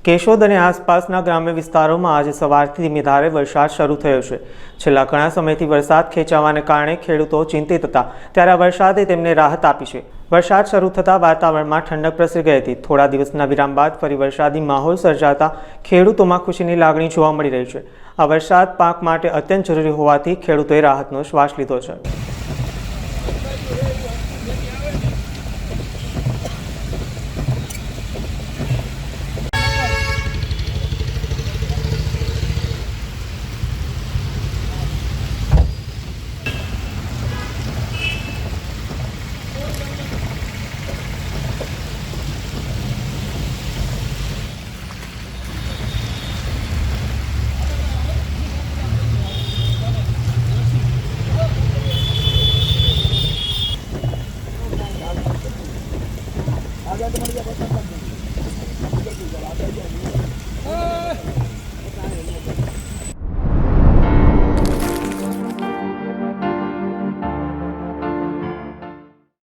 કેશોદ અને આસપાસના ગ્રામ્ય વિસ્તારોમાં આજે સવારથી ધીમી ધારે વરસાદ શરૂ થયો છે। છેલ્લા ઘણા સમયથી વરસાદ ખેંચાવાને કારણે ખેડૂતો ચિંતિત હતા, ત્યારે આ વરસાદે તેમને રાહત આપી છે। વરસાદ શરૂ થતાં વાતાવરણમાં ઠંડક પ્રસરી ગઈ હતી। થોડા દિવસના વિરામ બાદ ફરી વરસાદી માહોલ સર્જાતા ખેડૂતોમાં ખુશીની લાગણી જોવા મળી રહી છે। આ વરસાદ પાક માટે અત્યંત જરૂરી હોવાથી ખેડૂતોએ રાહતનો શ્વાસ લીધો છે।